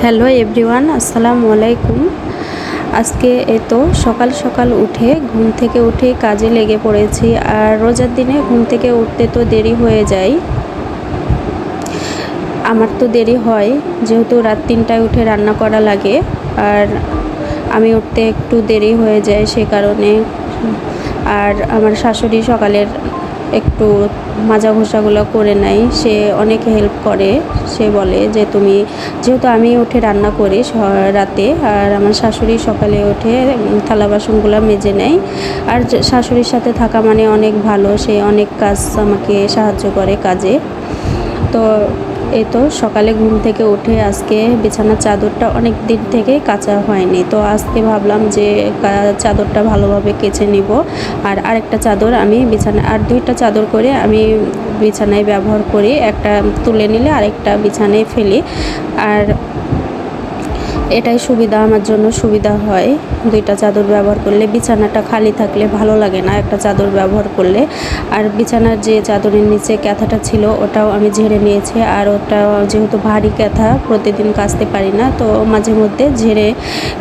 Hello everyone, আসসালামু আলাইকুম। আজকে তো সকাল সকাল উঠে ঘুম থেকে উঠে কাজে লেগে পড়েছি। আর রোজার দিনে ঘুম থেকে উঠতে তো দেরি হয়ে যায়। আমার তো দেরি হয়, যেহেতু রাত 3টায় উঠে রান্না করা লাগে। আর আমি উঠতে একটু দেরি হয়ে যায় সে কারণে। আর আমার শাশুড়ি সকালের একটু মাজা ঘষাগুলো করে নেয়, সে অনেক হেল্প করে। সে বলে যে তুমি, যেহেতু আমি উঠে রান্না করি রাতে, আর আমার শাশুড়ি সকালে উঠে থালা বাসনগুলো মেজে নেয়। আর শাশুড়ির সাথে থাকা মানে অনেক ভালো, সে অনেক কাজ আমাকে সাহায্য করে কাজে। তো এই তো সকালে ঘুম থেকে উঠে আজকে বিছানার চাদরটা অনেক দিন থেকে কাচা হয়নি, তো আজকে ভাবলাম যে চাদরটা ভালোভাবে কেচে নিব। আর আরেকটা চাদর আমি বিছানায়, আর 2টা চাদর করে আমি বিছানায় ব্যবহার করি। একটা তুলে নিলে আরেকটা বিছানায় ফেলি। আর এটাই সুবিধা, আমার জন্য সুবিধা হয় 2টা চাদর ব্যবহার করলে। বিছানাটা খালি থাকলে ভালো লাগে না একটা চাদর ব্যবহার করলে। আর বিছানার যে চাদরের নিচে ক্যাথাটা ছিল ওটাও আমি ঝেড়ে নিয়েছি। আর ওটা যেহেতু ভারী ক্যাথা, প্রতিদিন কাচতে পারি না, তো মাঝে মধ্যে ঝেড়ে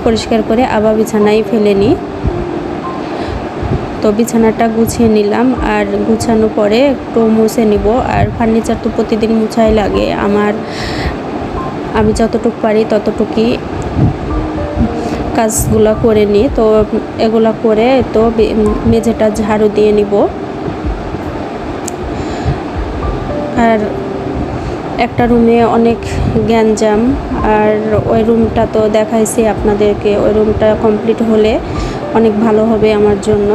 পরিষ্কার করে আবার বিছানায় ফেলে নিই। তো বিছানাটা গুছিয়ে নিলাম, আর গুছানো পরে একটু মুছে নিব। আর ফার্নিচার তো প্রতিদিন মুছাই লাগে আমার। আমি যতটুকু পারি ততটুকুই কাজগুলো করে নিই। তো এগুলো করে তো মেঝেটা ঝাড়ু দিয়ে নিব। আর একটা রুমে অনেক গ্যাঞ্জাম, আর ওই রুমটা তো দেখাইছি আপনাদেরকে। ওই রুমটা কমপ্লিট হলে অনেক ভালো হবে আমার জন্য।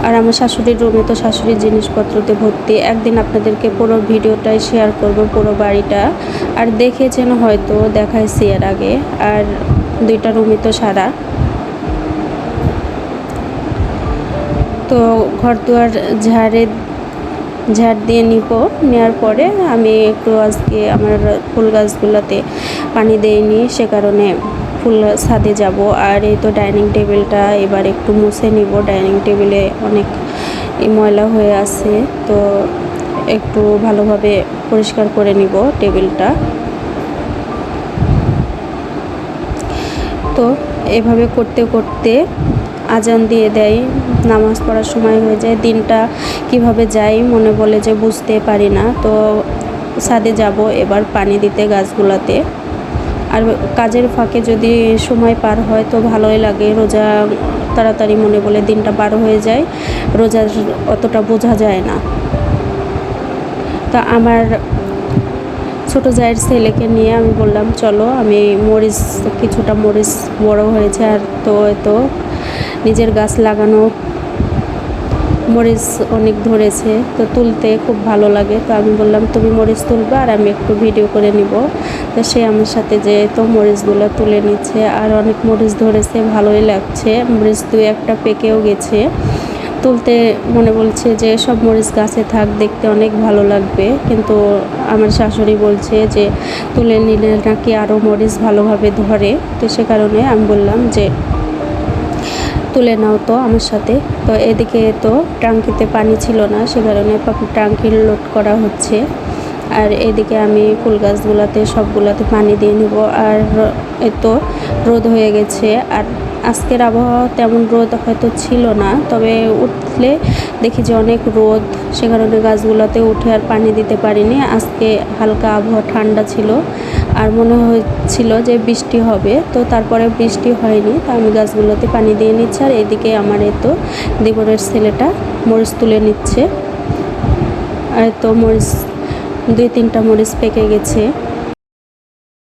আর আমার শাশুড়ির রুমে তো শাশুড়ির জিনিসপত্রতে ভর্তি। একদিন আপনাদেরকে পুরো ভিডিওটাই শেয়ার করব, পুরো বাড়িটা। আর দেখেছেন হয়তো, দেখাইছি এর আগে। আর 2টা রুমই তো সারা। তো ঘর দুয়ার ঝাড় দিয়ে নিব। নেওয়ার পরে আমি একটু আজকে আমার ফুল গাছগুলোতে পানি দেইনি, সে কারণে ফুল ছাদে যাব। আর এই তো ডাইনিং টেবিলটা এবার একটু মুছে নিব। ডাইনিং টেবিলে অনেক ময়লা হয়ে আছে, তো একটু ভালোভাবে পরিষ্কার করে নিব টেবিলটা। তো এভাবে করতে করতে আজান দিয়ে দেয়, নামাজ পড়ার সময় হয়ে যায়। দিনটা কিভাবে যায় মনে বলে যে বুঝতে পারি না। তো ছাদে যাব এবার পানি দিতে গাছগুলোতে। আর কাজের ফাঁকে যদি সময় পার হয় তো ভালোই লাগে। রোজা তাড়াতাড়ি মনে বলে দিনটা পার হয়ে যায়, রোজার অতটা বোঝা যায় না। তা আমার ছোটো জায়ের ছেলেকে নিয়ে আমি বললাম চলো, আমি কিছুটা মরিচ বড় হয়েছে। আর তো নিজের গাছ লাগানো মরিচ অনেক ধরেছে, তো তুলতে খুব ভালো লাগে। তো আমি বললাম তুমি মরিচ তুলবে আর আমি একটু ভিডিও করে নিব। তো সে আমার সাথে যে তো মরিচগুলো তুলে নিচ্ছে। আর অনেক মরিচ ধরেছে, ভালোই লাগছে। মরিচ 2-1টা পেকেও গেছে। তুলতে মনে বলছে যে সব মরিচ গাছে থাক, দেখতে অনেক ভালো লাগবে। কিন্তু আমার শাশুড়ি বলছে যে তুলে নিলে নাকি আরও মরিচ ভালোভাবে ধরে। তো সে কারণে আমি বললাম যে তুলে নাও তো আমার সাথে। তো এদিকে তো ট্যাঙ্কিতে পানি ছিল না, সে কারণে ট্যাঙ্কি লোড করা হচ্ছে। আর এদিকে আমি ফুল গাছগুলোতে সবগুলোতে পানি দিয়ে নিব। আর তো রোদ হয়ে গেছে। আর আজকের আবহাওয়া তেমন রোদ হয়তো ছিল না, তবে উঠলে দেখি যে অনেক রোদ, সে কারণে গাছগুলোতে উঠে আর পানি দিতে পারিনি। আজকে হালকা আবহাওয়া ঠান্ডা ছিল, আর মনে হচ্ছিল যে বৃষ্টি হবে, তো তারপরে বৃষ্টি হয়নি। তো আমি গাছগুলোতে পানি দিয়ে নিচ্ছি। আর এদিকে আমার তো দেবরের ছেলেটা মরিচ তুলে নিচ্ছে। আর তো মরিচ 2-3টা মরিচ পেকে গেছে।